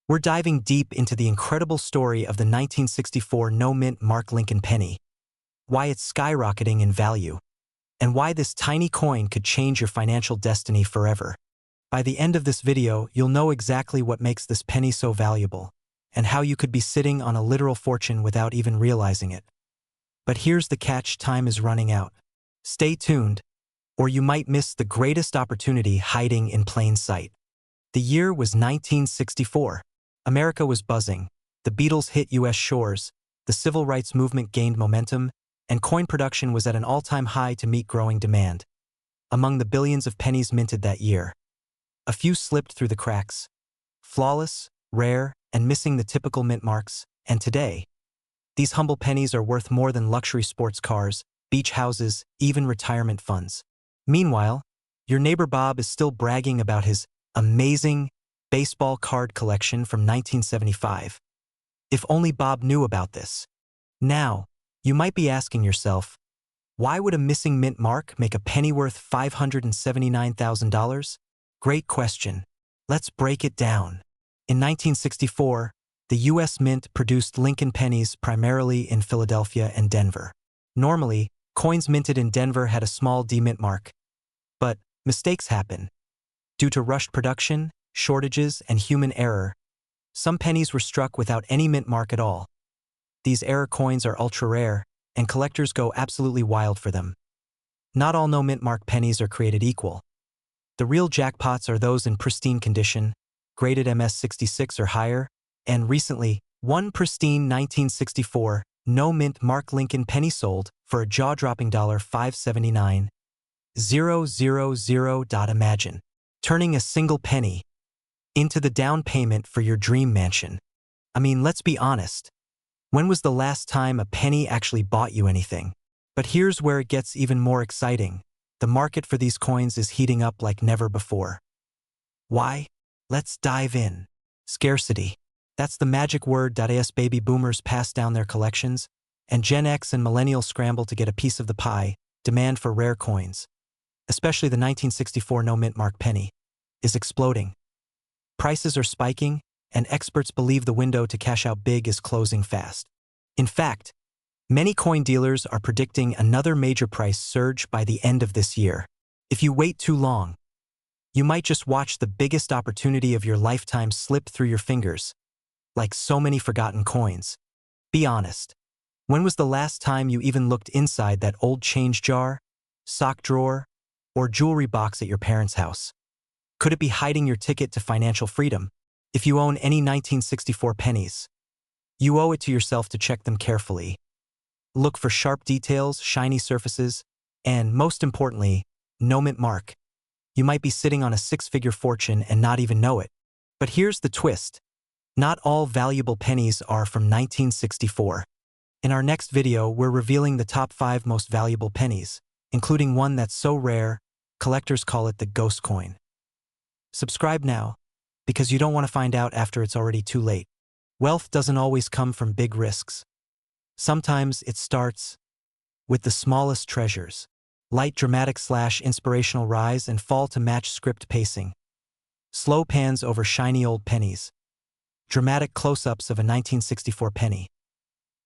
We're diving deep into the incredible story of the 1964 no-mint Mark Lincoln penny, why it's skyrocketing in value, and why this tiny coin could change your financial destiny forever. By the end of this video, you'll know exactly what makes this penny so valuable, and how you could be sitting on a literal fortune without even realizing it. But here's the catch: time is running out. Stay tuned, or you might miss the greatest opportunity hiding in plain sight. The year was 1964. America was buzzing. The Beatles hit U.S. shores, the civil rights movement gained momentum, and coin production was at an all-time high to meet growing demand. Among the billions of pennies minted that year, a few slipped through the cracks. Flawless, rare, and missing the typical mint marks. And today, these humble pennies are worth more than luxury sports cars, beach houses, even retirement funds. Meanwhile, your neighbor Bob is still bragging about his amazing baseball card collection from 1975. If only Bob knew about this. Now, you might be asking yourself, why would a missing mint mark make a penny worth $579,000? Great question. Let's break it down. In 1964, the U.S. Mint produced Lincoln pennies primarily in Philadelphia and Denver. Normally, coins minted in Denver had a small D-mint mark. But mistakes happen. Due to rushed production, shortages, and human error, some pennies were struck without any mint mark at all. These error coins are ultra-rare, and collectors go absolutely wild for them. Not all no-mint mark pennies are created equal. The real jackpots are those in pristine condition, graded MS-66 or higher, and recently, one pristine 1964 no-mint Mark Lincoln penny sold for a jaw-dropping $579,000. Imagine turning a single penny into the down payment for your dream mansion. I mean, let's be honest. When was the last time a penny actually bought you anything? But here's where it gets even more exciting. The market for these coins is heating up like never before. Why? Let's dive in. Scarcity. That's the magic word. As baby boomers pass down their collections, and Gen X and millennials scramble to get a piece of the pie, demand for rare coins, especially the 1964 no-mint mark penny, is exploding. Prices are spiking, and experts believe the window to cash out big is closing fast. In fact, many coin dealers are predicting another major price surge by the end of this year. If you wait too long, you might just watch the biggest opportunity of your lifetime slip through your fingers, like so many forgotten coins. Be honest. When was the last time you even looked inside that old change jar, sock drawer, or jewelry box at your parents' house? Could it be hiding your ticket to financial freedom? If you own any 1964 pennies, you owe it to yourself to check them carefully. Look for sharp details, shiny surfaces, and, most importantly, no mint mark. You might be sitting on a six-figure fortune and not even know it. But here's the twist. Not all valuable pennies are from 1964. In our next video, we're revealing the top 5 most valuable pennies, including one that's so rare, collectors call it the ghost coin. Subscribe now, because you don't want to find out after it's already too late. Wealth doesn't always come from big risks. Sometimes it starts with the smallest treasures. Light dramatic/inspirational rise and fall to match script pacing. Slow pans over shiny old pennies. Dramatic close-ups of a 1964 penny.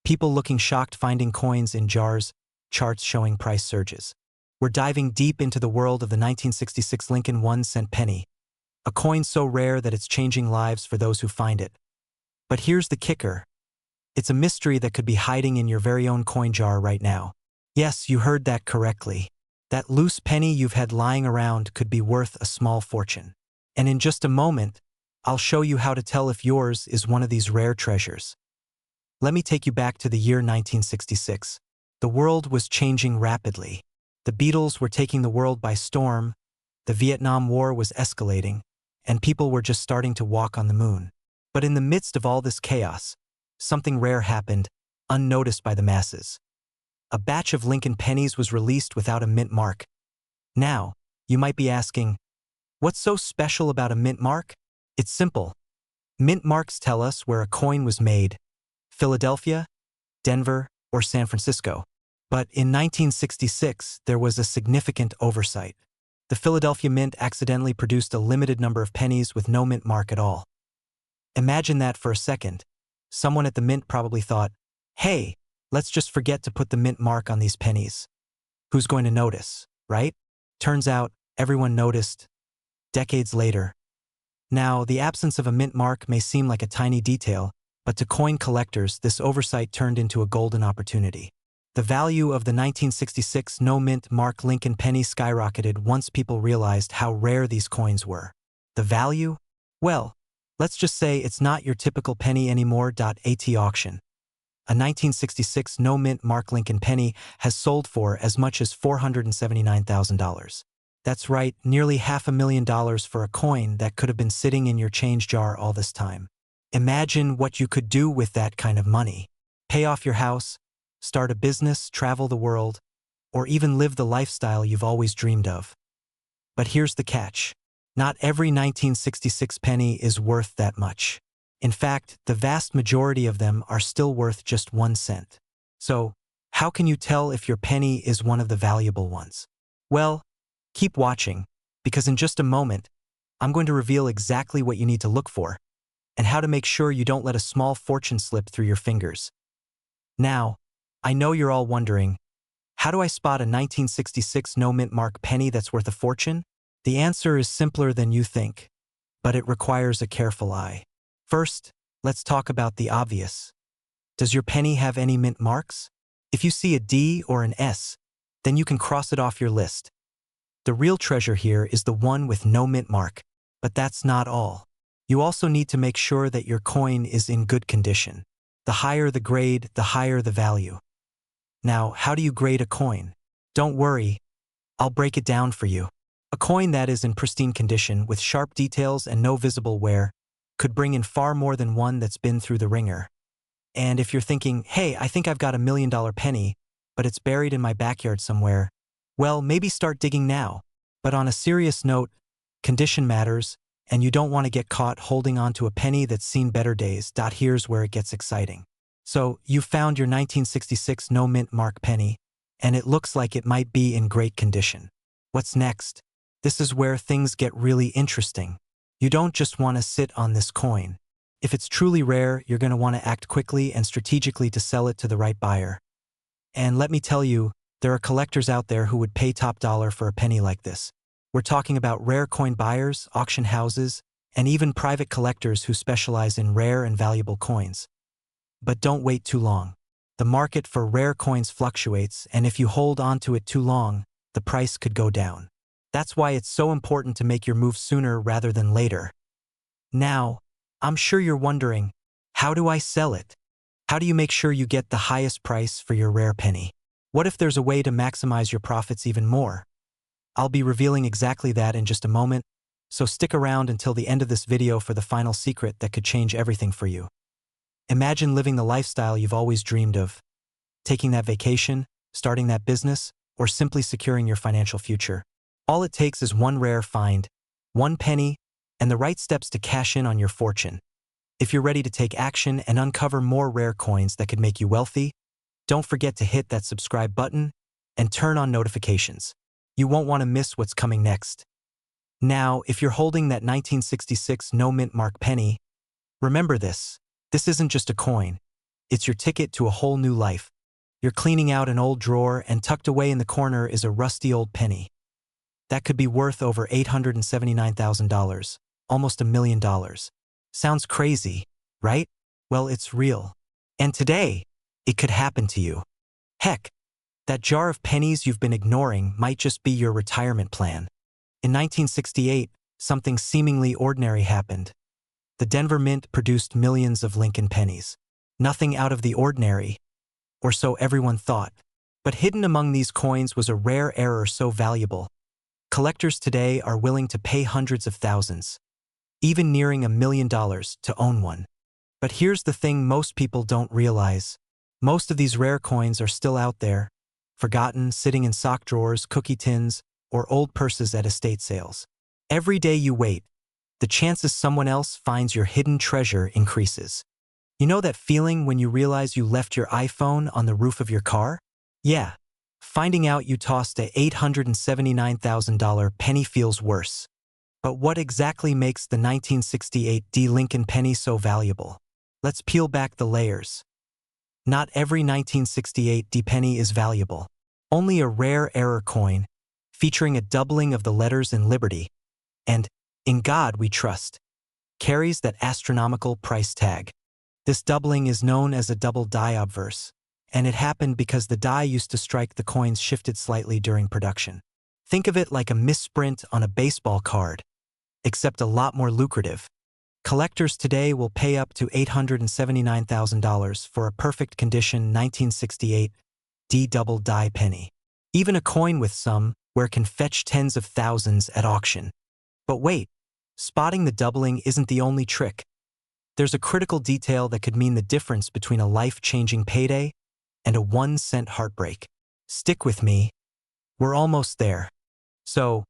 People looking shocked finding coins in jars, charts showing price surges. We're diving deep into the world of the 1966 Lincoln 1-cent penny, a coin so rare that it's changing lives for those who find it. But here's the kicker. It's a mystery that could be hiding in your very own coin jar right now. Yes, you heard that correctly. That loose penny you've had lying around could be worth a small fortune. And in just a moment, I'll show you how to tell if yours is one of these rare treasures. Let me take you back to the year 1966. The world was changing rapidly. The Beatles were taking the world by storm, the Vietnam War was escalating, and people were just starting to walk on the moon. But in the midst of all this chaos, something rare happened, unnoticed by the masses. A batch of Lincoln pennies was released without a mint mark. Now, you might be asking, what's so special about a mint mark? It's simple. Mint marks tell us where a coin was made: Philadelphia, Denver, or San Francisco. But in 1966, there was a significant oversight. The Philadelphia Mint accidentally produced a limited number of pennies with no mint mark at all. Imagine that for a second. Someone at the mint probably thought, hey, let's just forget to put the mint mark on these pennies. Who's going to notice, right? Turns out, everyone noticed. Decades later. Now, the absence of a mint mark may seem like a tiny detail, but to coin collectors, this oversight turned into a golden opportunity. The value of the 1966 no-mint mark Lincoln penny skyrocketed once people realized how rare these coins were. The value? Well, let's just say it's not your typical penny anymore. At auction. A 1966 no-mint mark Lincoln penny has sold for as much as $479,000. That's right, nearly $500,000 for a coin that could have been sitting in your change jar all this time. Imagine what you could do with that kind of money. Pay off your house, start a business, travel the world, or even live the lifestyle you've always dreamed of. But here's the catch. Not every 1966 penny is worth that much. In fact, the vast majority of them are still worth just 1 cent. So, how can you tell if your penny is one of the valuable ones? Well, keep watching, because in just a moment, I'm going to reveal exactly what you need to look for, and how to make sure you don't let a small fortune slip through your fingers. Now, I know you're all wondering, how do I spot a 1966 no-mint mark penny that's worth a fortune? The answer is simpler than you think, but it requires a careful eye. First, let's talk about the obvious. Does your penny have any mint marks? If you see a D or an S, then you can cross it off your list. The real treasure here is the one with no mint mark, but that's not all. You also need to make sure that your coin is in good condition. The higher the grade, the higher the value. Now, how do you grade a coin? Don't worry, I'll break it down for you. A coin that is in pristine condition with sharp details and no visible wear could bring in far more than one that's been through the ringer. And if you're thinking, hey, I think I've got $1 million penny, but it's buried in my backyard somewhere, well, maybe start digging now. But on a serious note, condition matters, and you don't want to get caught holding on to a penny that's seen better days. Here's where it gets exciting. So, you found your 1966 no-mint mark penny, and it looks like it might be in great condition. What's next? This is where things get really interesting. You don't just want to sit on this coin. If it's truly rare, you're going to want to act quickly and strategically to sell it to the right buyer. And let me tell you, there are collectors out there who would pay top dollar for a penny like this. We're talking about rare coin buyers, auction houses, and even private collectors who specialize in rare and valuable coins. But don't wait too long. The market for rare coins fluctuates, and if you hold on to it too long, the price could go down. That's why it's so important to make your move sooner rather than later. Now, I'm sure you're wondering, how do I sell it? How do you make sure you get the highest price for your rare penny? What if there's a way to maximize your profits even more? I'll be revealing exactly that in just a moment, so stick around until the end of this video for the final secret that could change everything for you. Imagine living the lifestyle you've always dreamed of. Taking that vacation, starting that business, or simply securing your financial future. All it takes is one rare find, one penny, and the right steps to cash in on your fortune. If you're ready to take action and uncover more rare coins that could make you wealthy, don't forget to hit that subscribe button and turn on notifications. You won't want to miss what's coming next. Now, if you're holding that 1966 no-mint mark penny, remember this. This isn't just a coin. It's your ticket to a whole new life. You're cleaning out an old drawer, and tucked away in the corner is a rusty old penny. That could be worth over $879,000, almost $1 million. Sounds crazy, right? Well, it's real. And today, it could happen to you. Heck, that jar of pennies you've been ignoring might just be your retirement plan. In 1968, something seemingly ordinary happened. The Denver Mint produced millions of Lincoln pennies. Nothing out of the ordinary, or so everyone thought. But hidden among these coins was a rare error so valuable. Collectors today are willing to pay hundreds of thousands, even nearing $1 million to own one. But here's the thing most people don't realize. Most of these rare coins are still out there, forgotten, sitting in sock drawers, cookie tins, or old purses at estate sales. Every day you wait, the chances someone else finds your hidden treasure increases. You know that feeling when you realize you left your iPhone on the roof of your car? Yeah. Finding out you tossed a $879,000 penny feels worse. But what exactly makes the 1968 D Lincoln penny so valuable? Let's peel back the layers. Not every 1968 D penny is valuable. Only a rare error coin, featuring a doubling of the letters in Liberty, and "In God We Trust," carries that astronomical price tag. This doubling is known as a double die obverse, and it happened because the die used to strike the coins shifted slightly during production. Think of it like a misprint on a baseball card, except a lot more lucrative. Collectors today will pay up to $879,000 for a perfect condition 1968 D double die penny. Even a coin with some where can fetch tens of thousands at auction. But wait, spotting the doubling isn't the only trick. There's a critical detail that could mean the difference between a life-changing payday and a 1-cent heartbreak. Stick with me. We're almost there. So,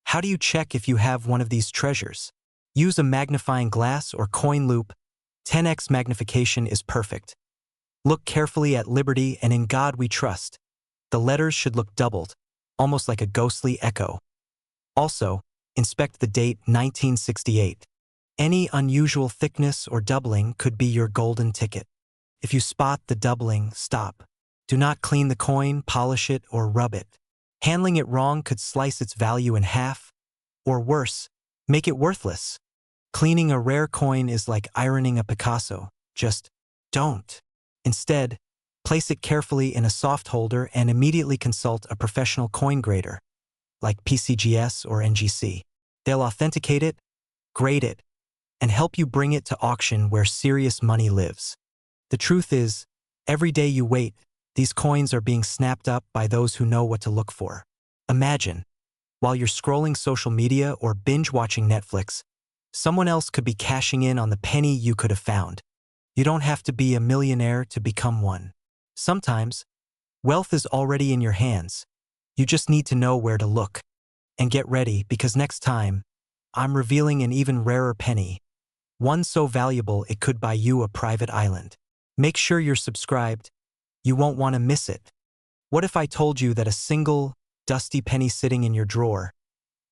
how do you check if you have one of these treasures? Use a magnifying glass or coin loop. 10x magnification is perfect. Look carefully at Liberty and "In God We Trust." The letters should look doubled, almost like a ghostly echo. Also, inspect the date 1968. Any unusual thickness or doubling could be your golden ticket. If you spot the doubling, stop. Do not clean the coin, polish it, or rub it. Handling it wrong could slice its value in half, or worse, make it worthless. Cleaning a rare coin is like ironing a Picasso. Just don't. Instead, place it carefully in a soft holder and immediately consult a professional coin grader, like PCGS or NGC. They'll authenticate it, grade it, and help you bring it to auction where serious money lives. The truth is, every day you wait, these coins are being snapped up by those who know what to look for. Imagine, while you're scrolling social media or binge-watching Netflix, someone else could be cashing in on the penny you could have found. You don't have to be a millionaire to become one. Sometimes, wealth is already in your hands. You just need to know where to look. And get ready, because next time, I'm revealing an even rarer penny, one so valuable it could buy you a private island. Make sure you're subscribed. You won't want to miss it. What if I told you that a single, dusty penny sitting in your drawer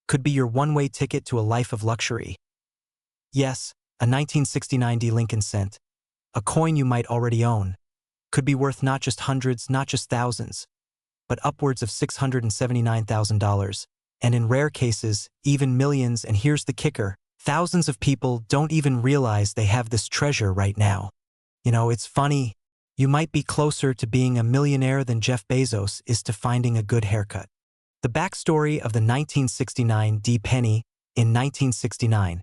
could be your one-way ticket to a life of luxury? Yes, a 1969 D Lincoln cent, a coin you might already own, could be worth not just hundreds, not just thousands, but upwards of $679,000, and in rare cases, even millions. And here's the kicker: thousands of people don't even realize they have this treasure right now. You know, it's funny. You might be closer to being a millionaire than Jeff Bezos is to finding a good haircut. The backstory of the 1969 D penny: in 1969,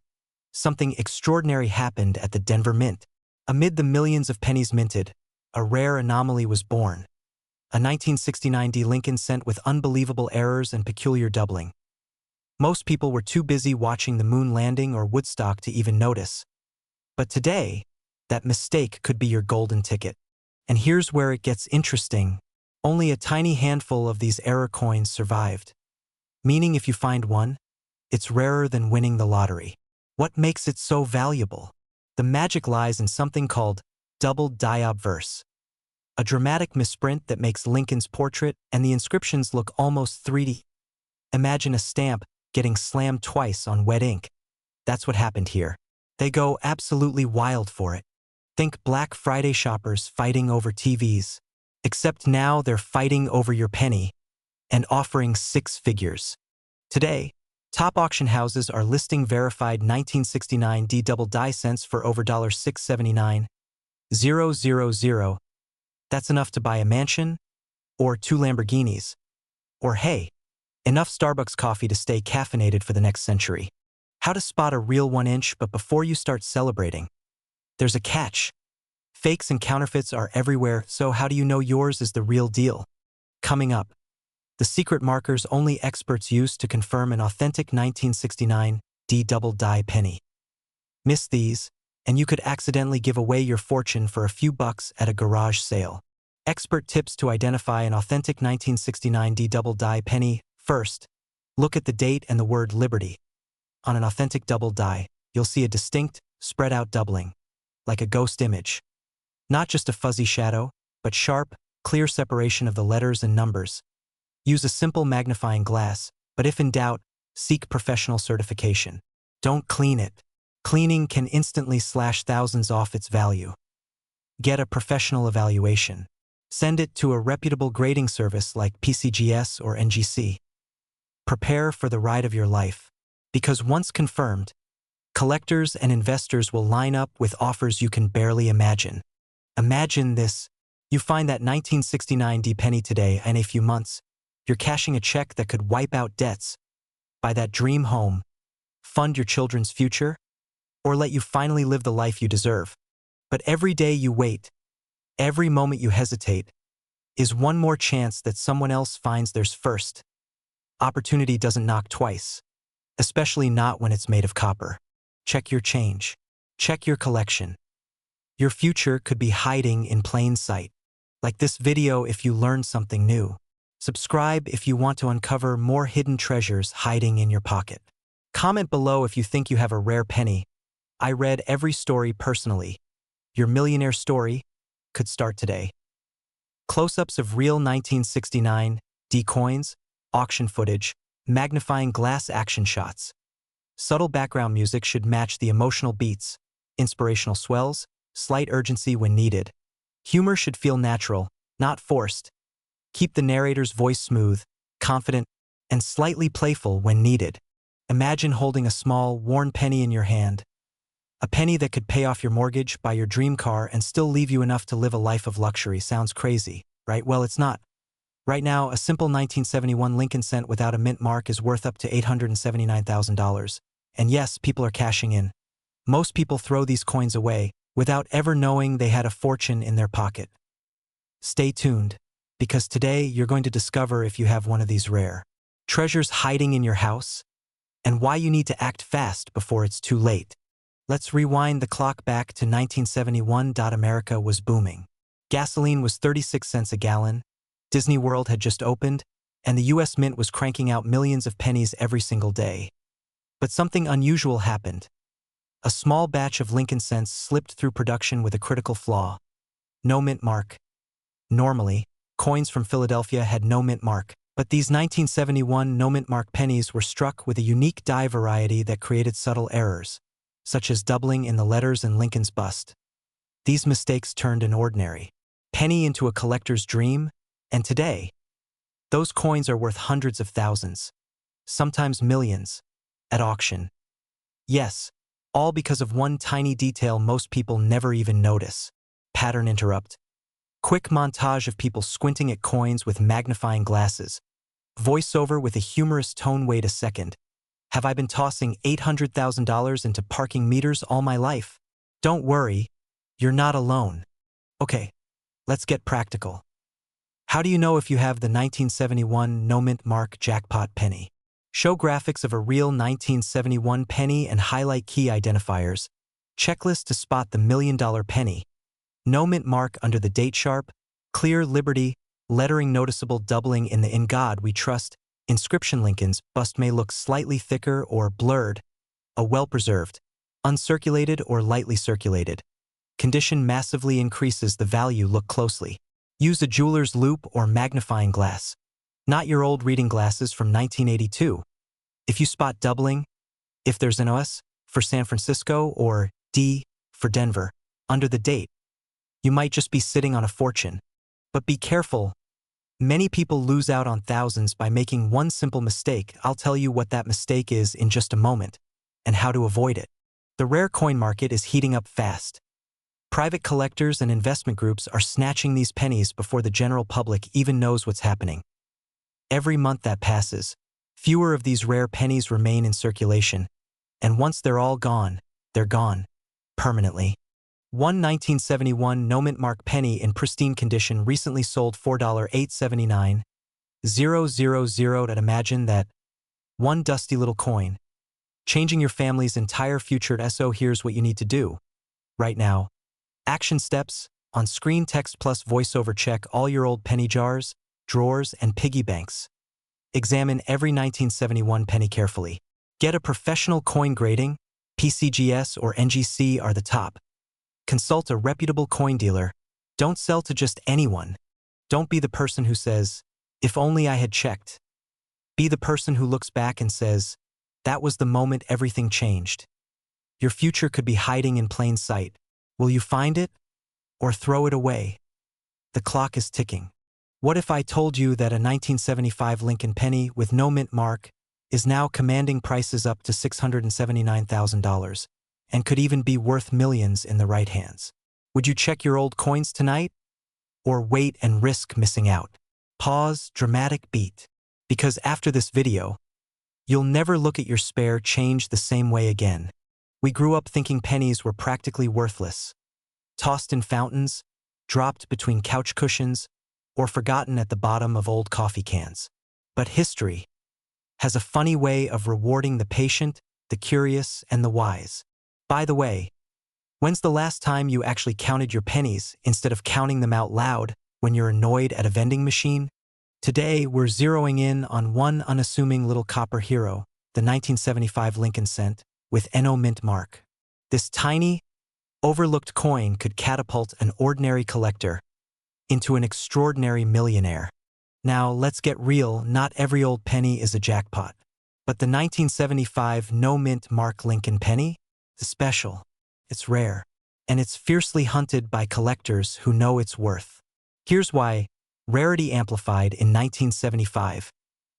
something extraordinary happened at the Denver Mint. Amid the millions of pennies minted, a rare anomaly was born. A 1969 D Lincoln cent with unbelievable errors and peculiar doubling. Most people were too busy watching the moon landing or Woodstock to even notice. But today, that mistake could be your golden ticket. And here's where it gets interesting. Only a tiny handful of these error coins survived. Meaning if you find one, it's rarer than winning the lottery. What makes it so valuable? The magic lies in something called double die obverse. A dramatic misprint that makes Lincoln's portrait and the inscriptions look almost 3D. Imagine a stamp getting slammed twice on wet ink. That's what happened here. They go absolutely wild for it. Think Black Friday shoppers fighting over TVs. Except now they're fighting over your penny and offering 6 figures. Today, top auction houses are listing verified 1969 D double die cents for over $679,000. That's enough to buy a mansion, or 2 Lamborghinis, or hey, enough Starbucks coffee to stay caffeinated for the next century. How to spot a real 1-inch, but before you start celebrating, there's a catch. Fakes and counterfeits are everywhere, so how do you know yours is the real deal? Coming up, the secret markers only experts use to confirm an authentic 1969 D double die penny. Miss these, and you could accidentally give away your fortune for a few bucks at a garage sale. Expert tips to identify an authentic 1969 D double die penny. First, look at the date and the word Liberty. On an authentic double die, you'll see a distinct, spread-out doubling, like a ghost image. Not just a fuzzy shadow, but sharp, clear separation of the letters and numbers. Use a simple magnifying glass, but if in doubt, Seek professional certification. Don't clean it. Cleaning can instantly slash thousands off its value. Get a professional evaluation. Send it to a reputable grading service like PCGS or NGC. Prepare for the ride of your life, because once confirmed, collectors and investors will line up with offers you can barely imagine. Imagine this. You find that 1969 penny today, and in a few months, you're cashing a check that could wipe out debts, buy that dream home, fund your children's future, or let you finally live the life you deserve. But every day you wait, every moment you hesitate, is one more chance that someone else finds theirs first. Opportunity doesn't knock twice, especially not when it's made of copper. Check your change. Check your collection. Your future could be hiding in plain sight. Like this video if you learned something new. Subscribe if you want to uncover more hidden treasures hiding in your pocket. Comment below if you think you have a rare penny. I read every story personally. Your millionaire story could start today. Close-ups of real 1969 coins, auction footage, magnifying glass action shots. Subtle background music should match the emotional beats, inspirational swells, slight urgency when needed. Humor should feel natural, not forced. Keep the narrator's voice smooth, confident, and slightly playful when needed. Imagine holding a small, worn penny in your hand. A penny that could pay off your mortgage, buy your dream car, and still leave you enough to live a life of luxury. Sounds crazy, right? Well, it's not. Right now, a simple 1971 Lincoln cent without a mint mark is worth up to $879,000. And yes, people are cashing in. Most people throw these coins away without ever knowing they had a fortune in their pocket. Stay tuned, because today you're going to discover if you have one of these rare treasures hiding in your house, and why you need to act fast before it's too late. Let's rewind the clock back to 1971. America was booming. Gasoline was 36 cents a gallon, Disney World had just opened, and the US Mint was cranking out millions of pennies every single day. But something unusual happened. A small batch of Lincoln cents slipped through production with a critical flaw. No mint mark. Normally, coins from Philadelphia had no mint mark, but these 1971 no mint mark pennies were struck with a unique die variety that created subtle errors, such as doubling in the letters in Lincoln's bust. These mistakes turned an ordinary penny into a collector's dream, and today, those coins are worth hundreds of thousands, sometimes millions, at auction. Yes, all because of one tiny detail most people never even notice. Pattern interrupt. Quick montage of people squinting at coins with magnifying glasses. Voiceover with a humorous tone. Wait a second. Have I been tossing $800,000 into parking meters all my life? Don't worry, you're not alone. Okay, let's get practical. How do you know if you have the 1971 no mint mark jackpot penny? Show graphics of a real 1971 penny and highlight key identifiers. Checklist to spot the $1 million penny. No mint mark under the date. Sharp, clear Liberty, lettering noticeable. Doubling in the "In God We Trust" inscription. Lincoln's bust may look slightly thicker or blurred. A well-preserved, uncirculated or lightly circulated condition massively increases the value. Look closely. Use a jeweler's loupe or magnifying glass, not your old reading glasses from 1982. If you spot doubling, if there's an OS for San Francisco or D for Denver under the date, you might just be sitting on a fortune. But be careful. Many people lose out on thousands by making one simple mistake. I'll tell you what that mistake is in just a moment, and how to avoid it. The rare coin market is heating up fast. Private collectors and investment groups are snatching these pennies before the general public even knows what's happening. Every month that passes, fewer of these rare pennies remain in circulation, and once they're all gone, they're gone. Permanently. One 1971 no mint mark penny in pristine condition recently sold $4,879,000. Imagine that. One dusty little coin, changing your family's entire future. So here's what you need to do. Right now. Action steps, on screen text plus voiceover. Check all your old penny jars, drawers, and piggy banks. Examine every 1971 penny carefully. Get a professional coin grading. PCGS or NGC are the top. Consult a reputable coin dealer. Don't sell to just anyone. Don't be the person who says, "If only I had checked." Be the person who looks back and says, That was the moment everything changed. Your future could be hiding in plain sight. Will you find it or throw it away? The clock is ticking. What if I told you that a 1975 Lincoln penny with no mint mark is now commanding prices up to $679,000 and could even be worth millions in the right hands? Would you check your old coins tonight or wait and risk missing out? Pause, dramatic beat. Because after this video, you'll never look at your spare change the same way again. We grew up thinking pennies were practically worthless, tossed in fountains, dropped between couch cushions, or forgotten at the bottom of old coffee cans. But history has a funny way of rewarding the patient, the curious, and the wise. By the way, when's the last time you actually counted your pennies instead of counting them out loud when you're annoyed at a vending machine? Today, we're zeroing in on one unassuming little copper hero, the 1975 Lincoln cent, with NO mint mark. This tiny, overlooked coin could catapult an ordinary collector into an extraordinary millionaire. Now, let's get real, not every old penny is a jackpot. But the 1975 no mint mark Lincoln penny is special. It's rare, and it's fiercely hunted by collectors who know its worth. Here's why. Rarity amplified in 1975.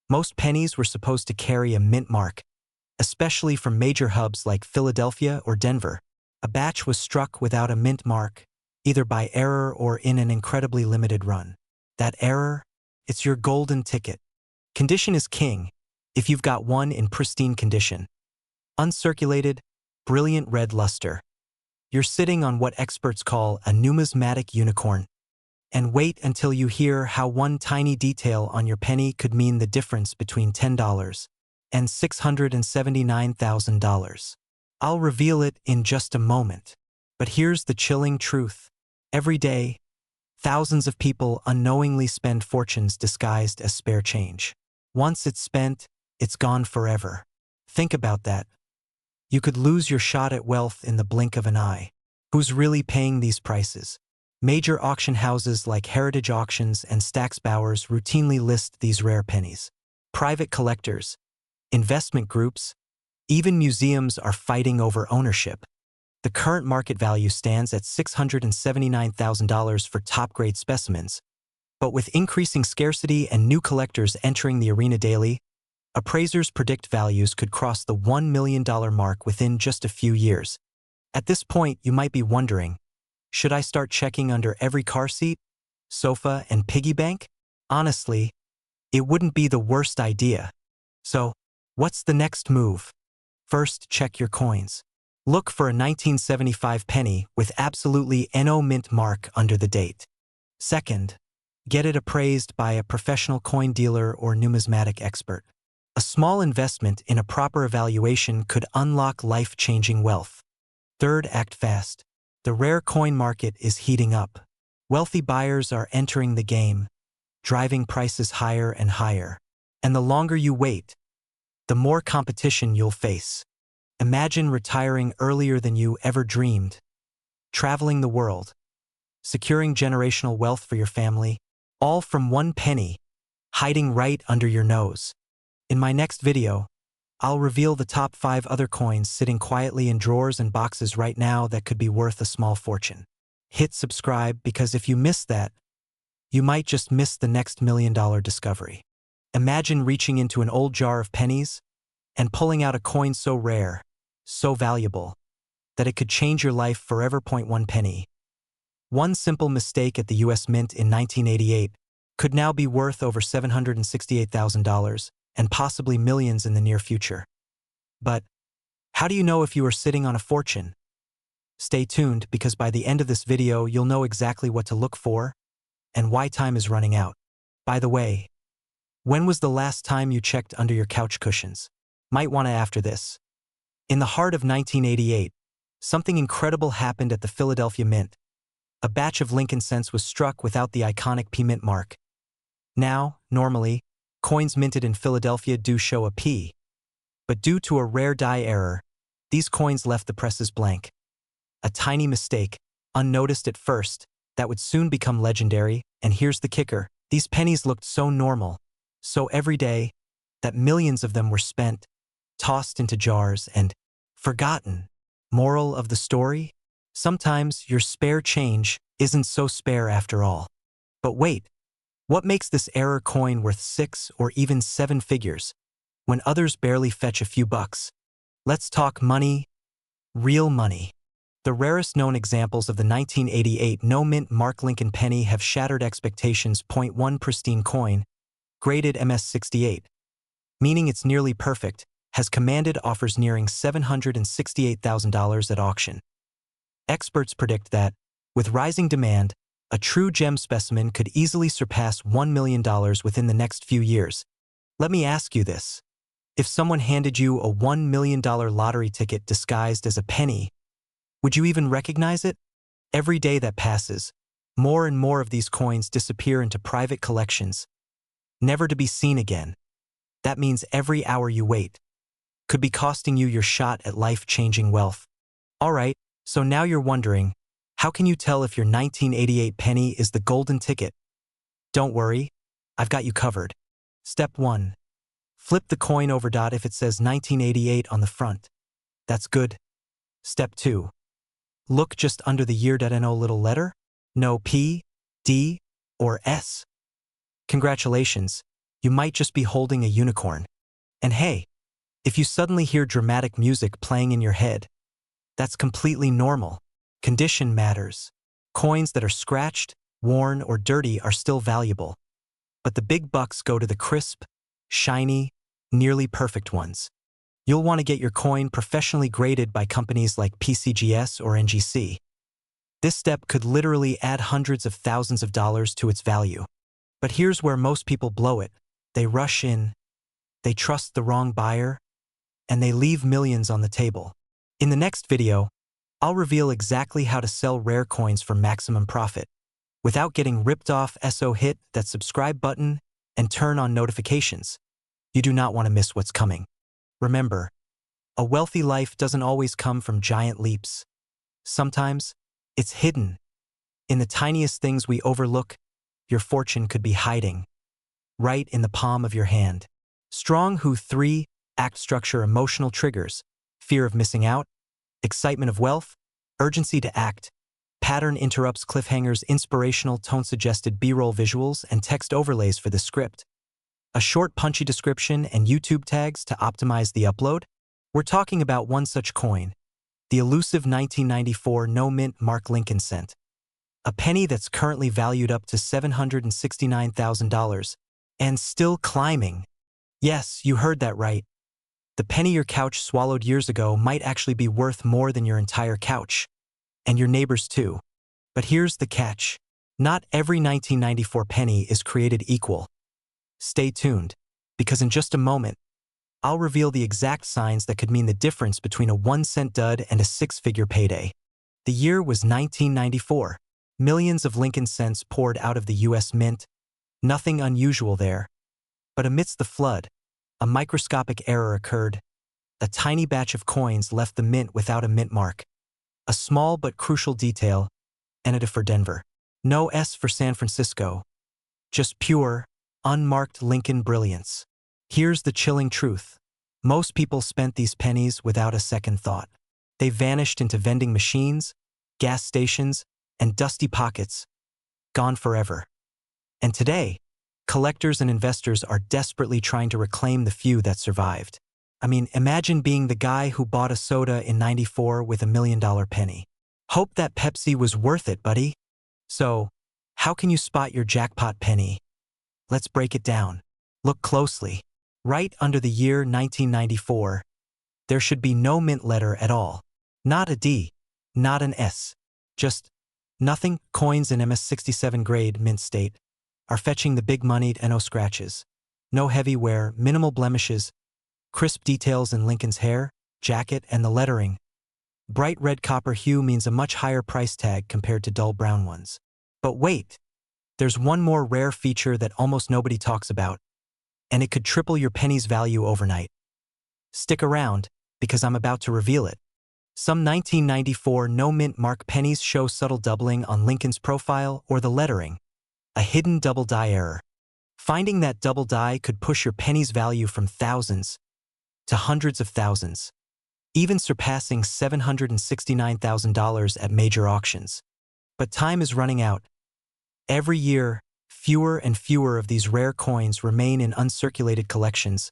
Most pennies were supposed to carry a mint mark, especially from major hubs like Philadelphia or Denver. A batch was struck without a mint mark, either by error or in an incredibly limited run. That error? It's your golden ticket. Condition is king. If you've got one in pristine condition, uncirculated, brilliant red luster, you're sitting on what experts call a numismatic unicorn. And wait until you hear how one tiny detail on your penny could mean the difference between $10 and $679,000. I'll reveal it in just a moment. But here's the chilling truth. Every day, thousands of people unknowingly spend fortunes disguised as spare change. Once it's spent, it's gone forever. Think about that. You could lose your shot at wealth in the blink of an eye. Who's really paying these prices? Major auction houses like Heritage Auctions and Stack's Bowers routinely list these rare pennies. Private collectors, investment groups, even museums are fighting over ownership. The current market value stands at $679,000 for top-grade specimens, but with increasing scarcity and new collectors entering the arena daily, appraisers predict values could cross the $1 million mark within just a few years. At this point, you might be wondering, should I start checking under every car seat, sofa, and piggy bank? Honestly, it wouldn't be the worst idea. So, what's the next move? First, check your coins. Look for a 1975 penny with absolutely NO mint mark under the date. Second, get it appraised by a professional coin dealer or numismatic expert. A small investment in a proper evaluation could unlock life-changing wealth. Third, act fast. The rare coin market is heating up. Wealthy buyers are entering the game, driving prices higher and higher. And the longer you wait, the more competition you'll face. Imagine retiring earlier than you ever dreamed, traveling the world, securing generational wealth for your family, all from one penny, hiding right under your nose. In my next video, I'll reveal the top 5 other coins sitting quietly in drawers and boxes right now that could be worth a small fortune. Hit subscribe because if you miss that, you might just miss the next $1 million discovery. Imagine reaching into an old jar of pennies and pulling out a coin so rare, so valuable, that it could change your life forever. 1 penny. One simple mistake at the US Mint in 1988 could now be worth over $768,000 and possibly millions in the near future. But how do you know if you are sitting on a fortune? Stay tuned because by the end of this video you'll know exactly what to look for and why time is running out. By the way, when was the last time you checked under your couch cushions? Might want to after this. In the heart of 1988, something incredible happened at the Philadelphia Mint. A batch of Lincoln cents was struck without the iconic P mint mark. Now, normally, coins minted in Philadelphia do show a P. But due to a rare die error, these coins left the presses blank. A tiny mistake, unnoticed at first, that would soon become legendary, and here's the kicker. These pennies looked so normal, so everyday, that millions of them were spent, tossed into jars, and forgotten. Moral of the story? Sometimes your spare change isn't so spare after all. But wait, what makes this error coin worth 6 or even 7 figures when others barely fetch a few bucks? Let's talk money, real money. The rarest known examples of the 1988 no-mint Mark Lincoln penny have shattered expectations. Point 1 pristine coin, graded MS-68, meaning it's nearly perfect, has commanded offers nearing $768,000 at auction. Experts predict that, with rising demand, a true gem specimen could easily surpass $1 million within the next few years. Let me ask you this. If someone handed you a $1 million lottery ticket disguised as a penny, would you even recognize it? Every day that passes, more and more of these coins disappear into private collections, never to be seen again. That means every hour you wait could be costing you your shot at life-changing wealth. All right, so now you're wondering, how can you tell if your 1988 penny is the golden ticket? Don't worry, I've got you covered. Step 1. Flip the coin over. If it says 1988 on the front, that's good. Step 2. Look just under the year. No little letter? No P, D, or S. Congratulations, you might just be holding a unicorn. And hey, if you suddenly hear dramatic music playing in your head, that's completely normal. Condition matters. Coins that are scratched, worn, or dirty are still valuable. But the big bucks go to the crisp, shiny, nearly perfect ones. You'll want to get your coin professionally graded by companies like PCGS or NGC. This step could literally add hundreds of thousands of dollars to its value. But here's where most people blow it. They rush in, they trust the wrong buyer, and they leave millions on the table. In the next video, I'll reveal exactly how to sell rare coins for maximum profit without getting ripped off. So hit that subscribe button and turn on notifications. You do not want to miss what's coming. Remember, a wealthy life doesn't always come from giant leaps. Sometimes, it's hidden. In the tiniest things we overlook, your fortune could be hiding right in the palm of your hand. Strong Who 3 Act structure. Emotional triggers: fear of missing out, excitement of wealth, urgency to act. Pattern interrupts. Cliffhangers. Inspirational tone. Suggested B-roll visuals and text overlays for the script. A short punchy description and YouTube tags to optimize the upload. We're talking about one such coin, the elusive 1994 no-mint Mark Lincoln cent. A penny that's currently valued up to $769,000 and still climbing. Yes, you heard that right. The penny your couch swallowed years ago might actually be worth more than your entire couch. And your neighbors too. But here's the catch. Not every 1994 penny is created equal. Stay tuned, because in just a moment, I'll reveal the exact signs that could mean the difference between a 1-cent dud and a 6-figure payday. The year was 1994. Millions of Lincoln cents poured out of the U.S. Mint. Nothing unusual there. But amidst the flood, a microscopic error occurred. A tiny batch of coins left the mint without a mint mark. A small but crucial detail, and it for Denver. No S for San Francisco. Just pure, unmarked Lincoln brilliance. Here's the chilling truth. Most people spent these pennies without a second thought. They vanished into vending machines, gas stations, and dusty pockets. Gone forever. And today, collectors and investors are desperately trying to reclaim the few that survived. I mean, imagine being the guy who bought a soda in '94 with a $1 million penny. Hope that Pepsi was worth it, buddy. So, how can you spot your jackpot penny? Let's break it down. Look closely. Right under the year 1994, there should be no mint letter at all. Not a D, not an S. Just nothing. Coins in MS-67 grade mint state are fetching the big-moneyed and no scratches. No heavy wear, minimal blemishes, crisp details in Lincoln's hair, jacket, and the lettering. Bright red copper hue means a much higher price tag compared to dull brown ones. But wait, there's one more rare feature that almost nobody talks about, and it could triple your penny's value overnight. Stick around, because I'm about to reveal it. Some 1994 no-mint mark pennies show subtle doubling on Lincoln's profile or the lettering, a hidden double die error. Finding that double die could push your penny's value from thousands to hundreds of thousands, even surpassing $769,000 at major auctions. But time is running out. Every year, fewer and fewer of these rare coins remain in uncirculated collections,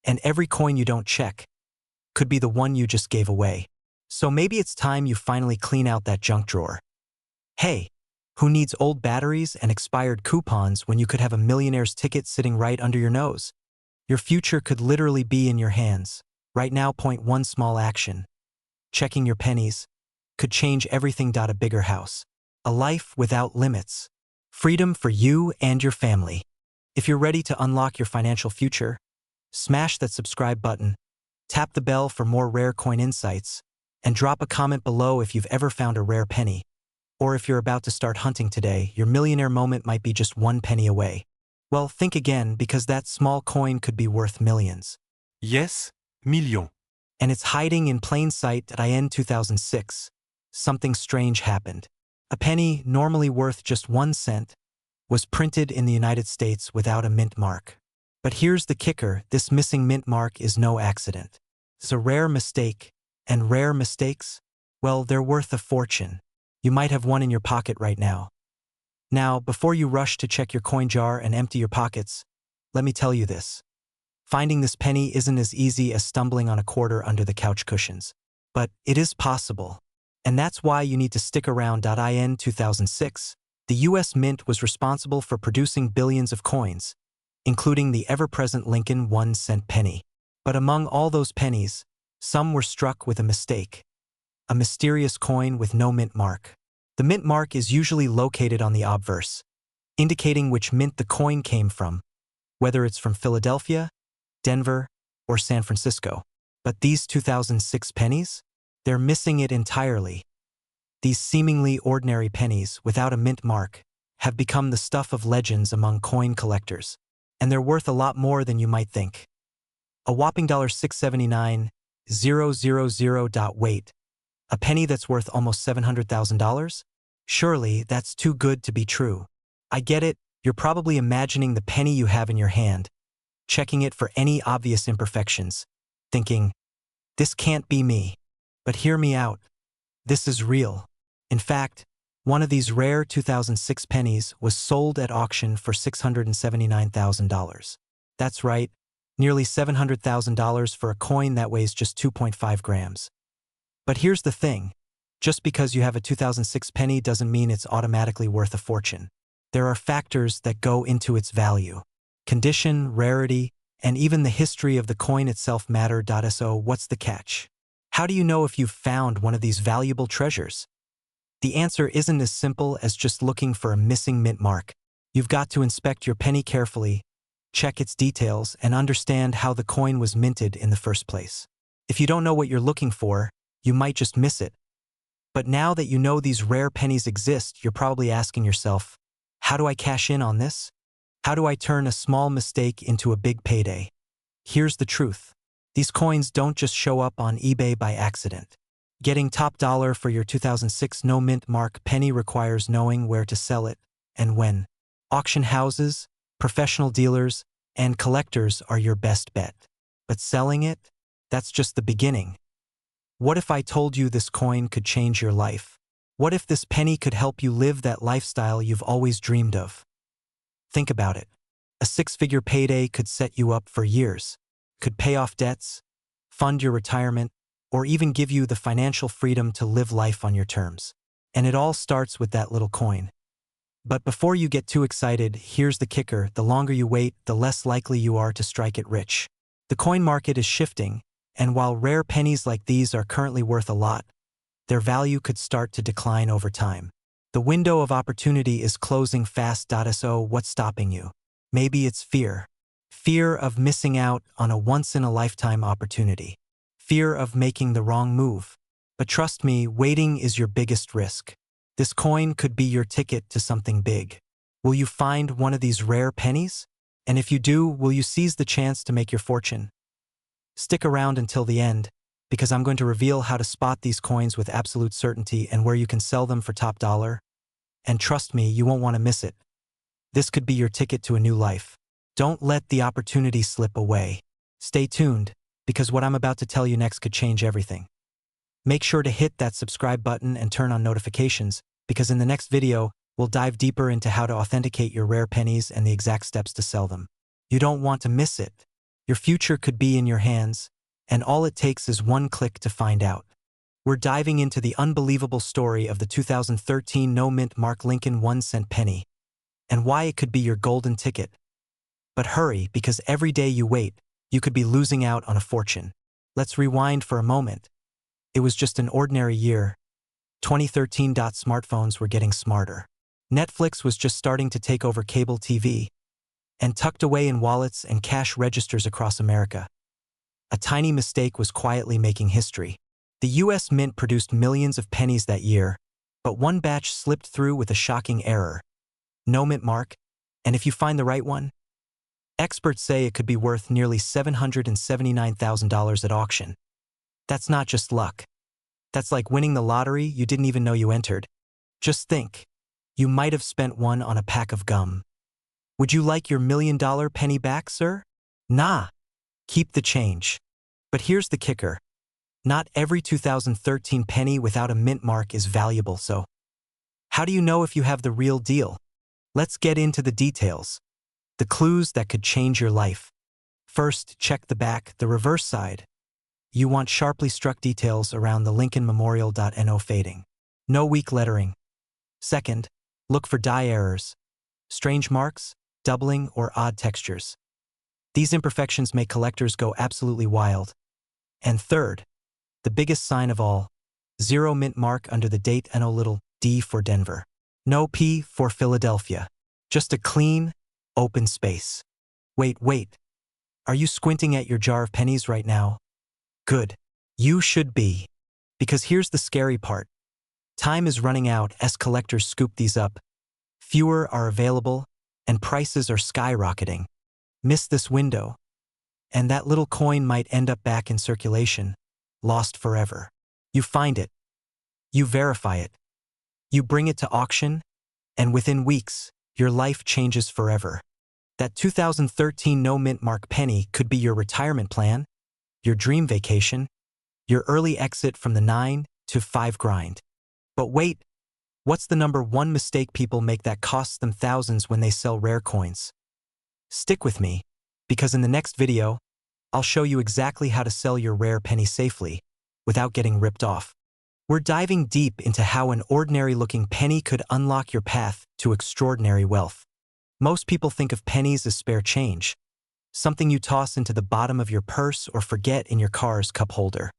and every coin you don't check could be the one you just gave away. So maybe it's time you finally clean out that junk drawer. Hey, who needs old batteries and expired coupons when you could have a millionaire's ticket sitting right under your nose? Your future could literally be in your hands. Right now, point one small action. Checking your pennies could change everything. A bigger house. A life without limits. Freedom for you and your family. If you're ready to unlock your financial future, smash that subscribe button, tap the bell for more rare coin insights, and drop a comment below if you've ever found a rare penny. Or if you're about to start hunting today, your millionaire moment might be just one penny away. Well, think again, because that small coin could be worth millions. Yes, millions. And it's hiding in plain sight. In 2006, something strange happened. A penny, normally worth just 1 cent, was printed in the United States without a mint mark. But here's the kicker: this missing mint mark is no accident. It's a rare mistake, and rare mistakes, well, they're worth a fortune. You might have one in your pocket right now. Now, before you rush to check your coin jar and empty your pockets, let me tell you this. Finding this penny isn't as easy as stumbling on a quarter under the couch cushions. But it is possible. And that's why you need to stick around. In 2006, the US Mint was responsible for producing billions of coins, including the ever-present Lincoln 1-cent penny. But among all those pennies, some were struck with a mistake. A mysterious coin with no mint mark. The mint mark is usually located on the obverse, indicating which mint the coin came from, whether it's from Philadelphia, Denver, or San Francisco. But these 2006 pennies? They're missing it entirely. These seemingly ordinary pennies, without a mint mark, have become the stuff of legends among coin collectors. And they're worth a lot more than you might think. A whopping $679,000. Wait, a penny that's worth almost $700,000? Surely that's too good to be true. I get it, you're probably imagining the penny you have in your hand, checking it for any obvious imperfections, thinking, this can't be me. But hear me out. This is real. In fact, one of these rare 2006 pennies was sold at auction for $679,000. That's right, nearly $700,000 for a coin that weighs just 2.5 grams. But here's the thing. Just because you have a 2006 penny doesn't mean it's automatically worth a fortune. There are factors that go into its value. Condition, rarity, and even the history of the coin itself matter. So what's the catch? How do you know if you've found one of these valuable treasures? The answer isn't as simple as just looking for a missing mint mark. You've got to inspect your penny carefully, check its details, and understand how the coin was minted in the first place. If you don't know what you're looking for, you might just miss it. But now that you know these rare pennies exist, you're probably asking yourself, how do I cash in on this? How do I turn a small mistake into a big payday? Here's the truth. These coins don't just show up on eBay by accident. Getting top dollar for your 2006 no mint mark penny requires knowing where to sell it and when. Auction houses, professional dealers, and collectors are your best bet. But selling it? That's just the beginning. What if I told you this coin could change your life? What if this penny could help you live that lifestyle you've always dreamed of? Think about it. A 6-figure payday could set you up for years, could pay off debts, fund your retirement, or even give you the financial freedom to live life on your terms. And it all starts with that little coin. But before you get too excited, here's the kicker: the longer you wait, the less likely you are to strike it rich. The coin market is shifting, and while rare pennies like these are currently worth a lot, their value could start to decline over time. The window of opportunity is closing fast. So what's stopping you? Maybe it's fear. Fear of missing out on a once-in-a-lifetime opportunity. Fear of making the wrong move. But trust me, waiting is your biggest risk. This coin could be your ticket to something big. Will you find one of these rare pennies? And if you do, will you seize the chance to make your fortune? Stick around until the end, because I'm going to reveal how to spot these coins with absolute certainty and where you can sell them for top dollar. And trust me, you won't want to miss it. This could be your ticket to a new life. Don't let the opportunity slip away. Stay tuned, because what I'm about to tell you next could change everything. Make sure to hit that subscribe button and turn on notifications, because in the next video, we'll dive deeper into how to authenticate your rare pennies and the exact steps to sell them. You don't want to miss it. Your future could be in your hands, and all it takes is one click to find out. We're diving into the unbelievable story of the 2013 no-mint Mark Lincoln 1-cent penny, and why it could be your golden ticket. But hurry, because every day you wait, you could be losing out on a fortune. Let's rewind for a moment. It was just an ordinary year. 2013. Smartphones were getting smarter. Netflix was just starting to take over cable TV, and tucked away in wallets and cash registers across America, a tiny mistake was quietly making history. The U.S. Mint produced millions of pennies that year, but one batch slipped through with a shocking error. No mint mark, and if you find the right one, experts say it could be worth nearly $779,000 at auction. That's not just luck. That's like winning the lottery you didn't even know you entered. Just think, you might have spent one on a pack of gum. Would you like your $1 million penny back, sir? Nah, keep the change. But here's the kicker. Not every 2013 penny without a mint mark is valuable, so how do you know if you have the real deal? Let's get into the details. The clues that could change your life. First, check the back, the reverse side. You want sharply struck details around the Lincoln Memorial.no fading. No weak lettering. Second, look for die errors, strange marks, doubling, or odd textures. These imperfections make collectors go absolutely wild. And third, the biggest sign of all, zero mint mark under the date and a little D for Denver. No P for Philadelphia. Just a clean, open space. Wait. Are you squinting at your jar of pennies right now? Good. You should be. Because here's the scary part. Time is running out as collectors scoop these up. Fewer are available, and prices are skyrocketing. Miss this window, and that little coin might end up back in circulation, lost forever. You find it. You verify it. You bring it to auction, and within weeks, your life changes forever. That 2013 no-mint mark penny could be your retirement plan, your dream vacation, your early exit from the 9 to 5 grind. But wait, what's the number one mistake people make that costs them thousands when they sell rare coins? Stick with me, because in the next video, I'll show you exactly how to sell your rare penny safely, without getting ripped off. We're diving deep into how an ordinary-looking penny could unlock your path to extraordinary wealth. Most people think of pennies as spare change, something you toss into the bottom of your purse or forget in your car's cup holder.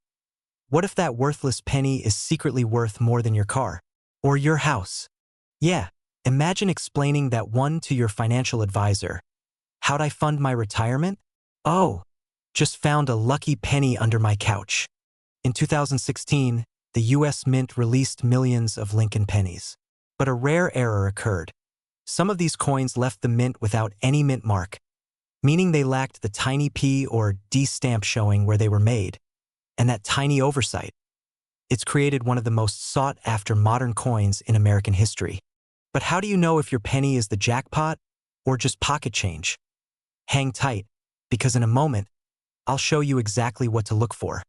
What if that worthless penny is secretly worth more than your car? Or your house? Yeah, imagine explaining that one to your financial advisor. How'd I fund my retirement? Oh, just found a lucky penny under my couch. In 2016, the U.S. Mint released millions of Lincoln pennies. But a rare error occurred. Some of these coins left the mint without any mint mark, meaning they lacked the tiny P or D stamp showing where they were made. And that tiny oversight, it's created one of the most sought-after modern coins in American history. But how do you know if your penny is the jackpot or just pocket change? Hang tight, because in a moment, I'll show you exactly what to look for.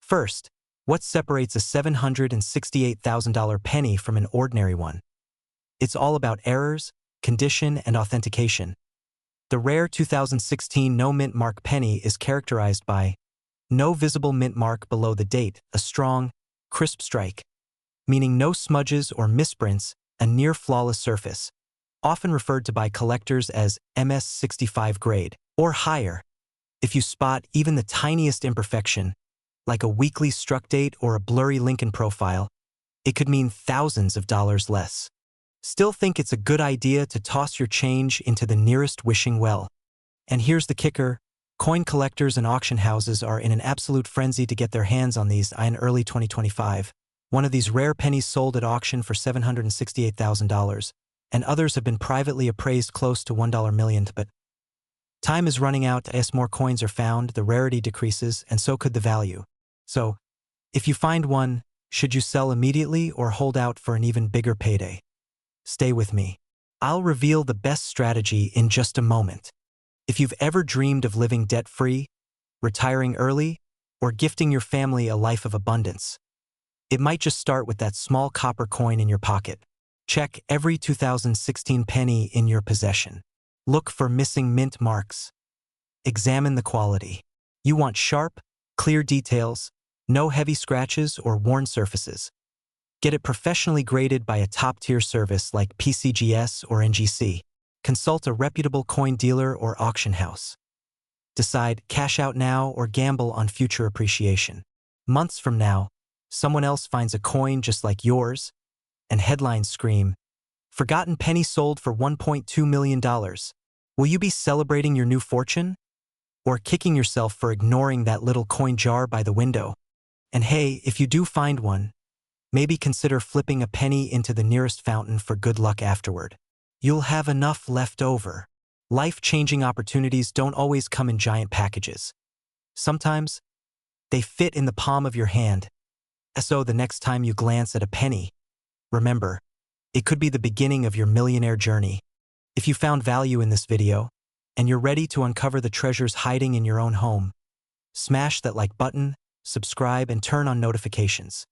First, what separates a $768,000 penny from an ordinary one? It's all about errors, condition, and authentication. The rare 2016 no-mint mark penny is characterized by no visible mint mark below the date, a strong, crisp strike, meaning no smudges or misprints, a near-flawless surface, often referred to by collectors as MS65 grade, or higher. If you spot even the tiniest imperfection, like a weakly struck date or a blurry Lincoln profile, it could mean thousands of dollars less. Still think it's a good idea to toss your change into the nearest wishing well. And here's the kicker. Coin collectors and auction houses are in an absolute frenzy to get their hands on these in early 2025. One of these rare pennies sold at auction for $768,000, and others have been privately appraised close to $1 million. But time is running out. As more coins are found, the rarity decreases, and so could the value. So, if you find one, should you sell immediately or hold out for an even bigger payday? Stay with me. I'll reveal the best strategy in just a moment. If you've ever dreamed of living debt-free, retiring early, or gifting your family a life of abundance. It might just start with that small copper coin in your pocket. Check every 2016 penny in your possession. Look for missing mint marks. Examine the quality. You want sharp, clear details, no heavy scratches or worn surfaces. Get it professionally graded by a top-tier service like PCGS or NGC. Consult a reputable coin dealer or auction house. Decide cash out now or gamble on future appreciation. Months from now, someone else finds a coin just like yours, and headlines scream, "Forgotten penny sold for $1.2 million. Will you be celebrating your new fortune? Or kicking yourself for ignoring that little coin jar by the window? And hey, if you do find one, maybe consider flipping a penny into the nearest fountain for good luck afterward. You'll have enough left over." Life-changing opportunities don't always come in giant packages. Sometimes, they fit in the palm of your hand. So the next time you glance at a penny, remember, it could be the beginning of your millionaire journey. If you found value in this video, and you're ready to uncover the treasures hiding in your own home, smash that like button, subscribe, and turn on notifications.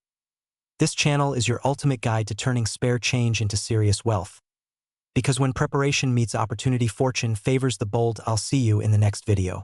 This channel is your ultimate guide to turning spare change into serious wealth. Because when preparation meets opportunity, fortune favors the bold. I'll see you in the next video.